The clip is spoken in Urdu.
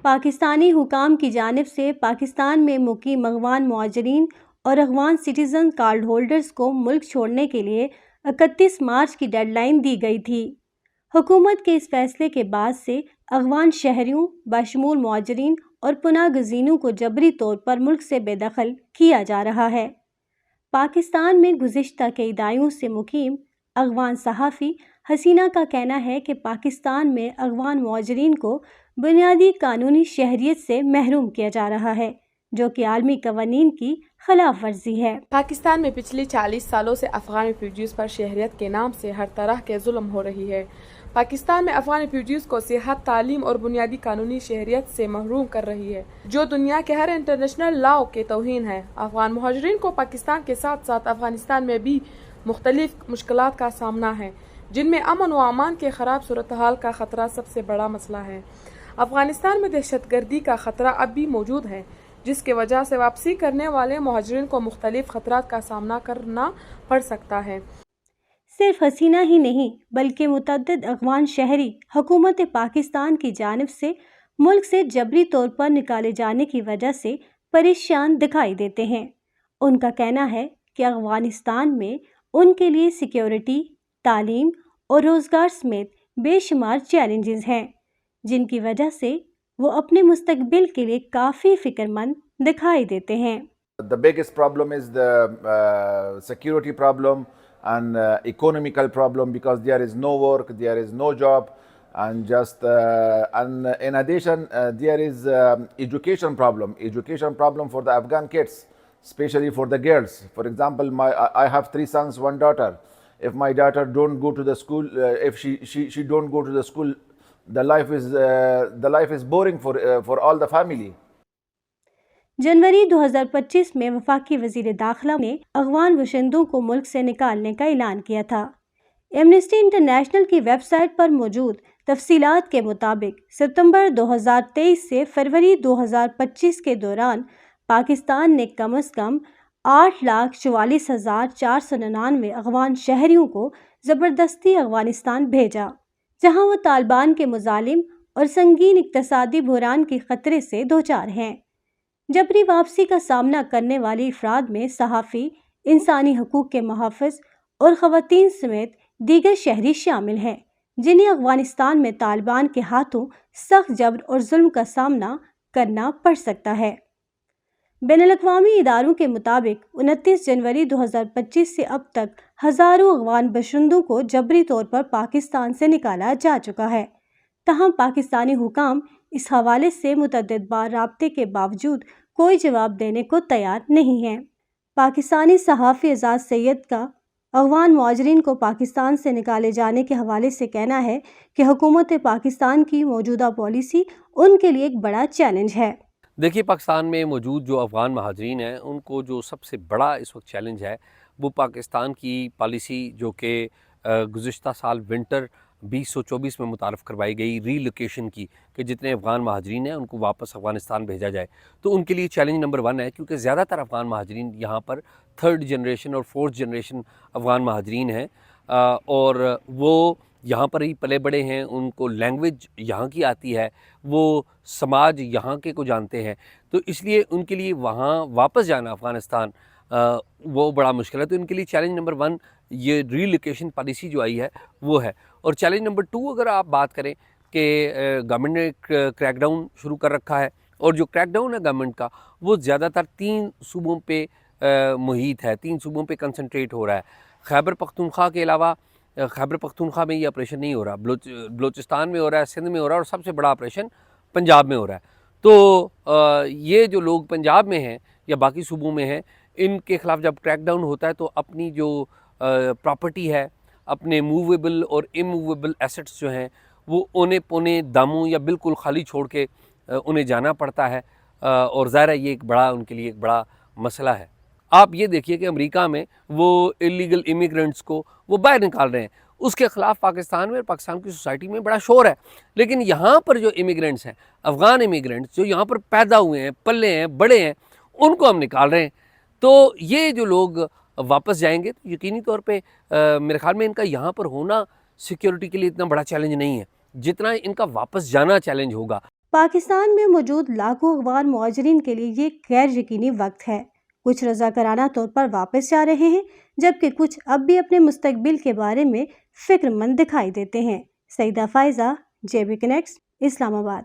پاکستانی حکام کی جانب سے پاکستان میں مقیم افغان مہاجرین اور افغان سٹیزن کارڈ ہولڈرز کو ملک چھوڑنے کے لیے 31 مارچ کی ڈیڈ لائن دی گئی تھی۔ حکومت کے اس فیصلے کے بعد سے افغان شہریوں بشمول مہاجرین اور پناہ گزینوں کو جبری طور پر ملک سے بے دخل کیا جا رہا ہے۔ پاکستان میں گزشتہ کئی دہائیوں سے مقیم افغان صحافی حسینہ کا کہنا ہے کہ پاکستان میں افغان مہاجرین کو بنیادی قانونی شہریت سے محروم کیا جا رہا ہے، جو کہ عالمی قوانین کی خلاف ورزی ہے۔ پاکستان میں پچھلے 40 سالوں سے افغان ریفیوجیز پر شہریت کے نام سے ہر طرح کے ظلم ہو رہی ہے۔ پاکستان میں افغان ریفیوجیز کو صحت، تعلیم اور بنیادی قانونی شہریت سے محروم کر رہی ہے، جو دنیا کے ہر انٹرنیشنل لاء کے توہین ہے۔ افغان مہاجرین کو پاکستان کے ساتھ ساتھ افغانستان میں بھی مختلف مشکلات کا سامنا ہے، جن میں امن و امان کے خراب صورتحال کا خطرہ سب سے بڑا مسئلہ ہے۔ افغانستان میں دہشت گردی کا خطرہ اب بھی موجود ہے، جس کی وجہ سے واپسی کرنے والے مہاجرین کو مختلف خطرات کا سامنا کرنا پڑ سکتا ہے۔ صرف حسینہ ہی نہیں بلکہ متعدد افغان شہری حکومت پاکستان کی جانب سے ملک سے جبری طور پر نکالے جانے کی وجہ سے پریشان دکھائی دیتے ہیں۔ ان کا کہنا ہے کہ افغانستان میں ان کے لیے سیکیورٹی، تعلیم اور روزگار سمیت بے شمار چیلنجز ہیں، جن کی وجہ سے وہ اپنے مستقبل کے لیے کافی فکر مند دکھائی دیتے ہیں۔ The biggest problem is the security problem and economical problem, because there is no work, there is no job, and and in addition there is education problem for the Afghan kids, especially for the girls. For example, I have 3 sons, 1 daughter. If my daughter don't go to the school, if she don't go to the school, the life is boring for all the family. جنوری 2025 میں وفاقی وزیر داخلہ نے افغان باشندوں کو ملک سے نکالنے کا اعلان کیا تھا۔ ایمنسٹی انٹرنیشنل کی ویب سائٹ پر موجود تفصیلات کے مطابق ستمبر 2023 سے فروری 2025 کے دوران پاکستان نے کم از کم 8,44,499 افغان شہریوں کو زبردستی افغانستان بھیجا، جہاں وہ طالبان کے مظالم اور سنگین اقتصادی بحران کے خطرے سے دوچار ہیں۔ جبری واپسی کا سامنا کرنے والے افراد میں صحافی، انسانی حقوق کے محافظ اور خواتین سمیت دیگر شہری شامل ہیں، جنہیں افغانستان میں طالبان کے ہاتھوں سخت جبر اور ظلم کا سامنا کرنا پڑ سکتا ہے۔ بین الاقوامی اداروں کے مطابق 29 جنوری 2025 سے اب تک ہزاروں افغان باشندوں کو جبری طور پر پاکستان سے نکالا جا چکا ہے، تاہم پاکستانی حکام اس حوالے سے متعدد بار رابطے کے باوجود کوئی جواب دینے کو تیار نہیں ہیں۔ پاکستانی صحافی اعجاز سید کا افغان مہاجرین کو پاکستان سے نکالے جانے کے حوالے سے کہنا ہے کہ حکومت پاکستان کی موجودہ پالیسی ان کے لیے ایک بڑا چیلنج ہے۔ دیکھیے، پاکستان میں موجود جو افغان مہاجرین ہیں ان کو جو سب سے بڑا اس وقت چیلنج ہے وہ پاکستان کی پالیسی جو کہ گزشتہ سال ونٹر 2024 میں متعارف کروائی گئی ری لوکیشن کی، کہ جتنے افغان مہاجرین ہیں ان کو واپس افغانستان بھیجا جائے، تو ان کے لیے چیلنج نمبر 1 ہے، کیونکہ زیادہ تر افغان مہاجرین یہاں پر 3rd جنریشن اور 4th جنریشن افغان مہاجرین ہیں، اور وہ یہاں پر ہی پلے بڑے ہیں، ان کو لینگویج یہاں کی آتی ہے، وہ سماج یہاں کے کو جانتے ہیں، تو اس لیے ان کے لیے وہاں واپس جانا افغانستان وہ بڑا مشکل ہے۔ تو ان کے لیے چیلنج نمبر 1 یہ ری لوکیشن پالیسی جو آئی ہے وہ ہے۔ اور چیلنج نمبر 2 اگر آپ بات کریں کہ گورنمنٹ نے کریک ڈاؤن شروع کر رکھا ہے، اور جو کریک ڈاؤن ہے گورنمنٹ کا وہ زیادہ تر 3 صوبوں پہ محیط ہے، 3 صوبوں پہ کنسنٹریٹ ہو رہا ہے۔ خیبر پختونخوا کے علاوہ خیبر پختونخوا میں یہ آپریشن نہیں ہو رہا، بلوچستان میں ہو رہا ہے، سندھ میں ہو رہا ہے، اور سب سے بڑا آپریشن پنجاب میں ہو رہا ہے۔ تو یہ جو لوگ پنجاب میں ہیں یا باقی صوبوں میں ہیں، ان کے خلاف جب کریک ڈاؤن ہوتا ہے تو اپنی جو پراپرٹی ہے، اپنے موویبل اور اموویبل ایسٹس جو ہیں وہ اونے پونے داموں یا بالکل خالی چھوڑ کے انہیں جانا پڑتا ہے، اور ظاہر ہے یہ ایک بڑا ان کے لیے ایک بڑا مسئلہ ہے۔ آپ یہ دیکھیے کہ امریکہ میں وہ الیگل امیگرنٹس کو وہ باہر نکال رہے ہیں، اس کے خلاف پاکستان میں اور پاکستان کی سوسائٹی میں بڑا شور ہے، لیکن یہاں پر جو امیگرنٹس ہیں، افغان امیگرنٹس جو یہاں پر پیدا ہوئے ہیں، پلے ہیں، بڑے ہیں، ان کو ہم نکال رہے ہیں۔ تو یہ جو لوگ واپس جائیں گے تو یقینی طور پہ میرے خیال میں ان کا یہاں پر ہونا سیکیورٹی کے لیے اتنا بڑا چیلنج نہیں ہے جتنا ان کا واپس جانا چیلنج ہوگا۔ پاکستان میں موجود لاکھوں افغان مہاجرین کے لیے یہ غیر یقینی وقت ہے۔ کچھ رضاکارانہ طور پر واپس جا رہے ہیں، جبکہ کچھ اب بھی اپنے مستقبل کے بارے میں فکر مند دکھائی دیتے ہیں۔ سعیدہ فائزہ، JB کنیکٹس، اسلام آباد۔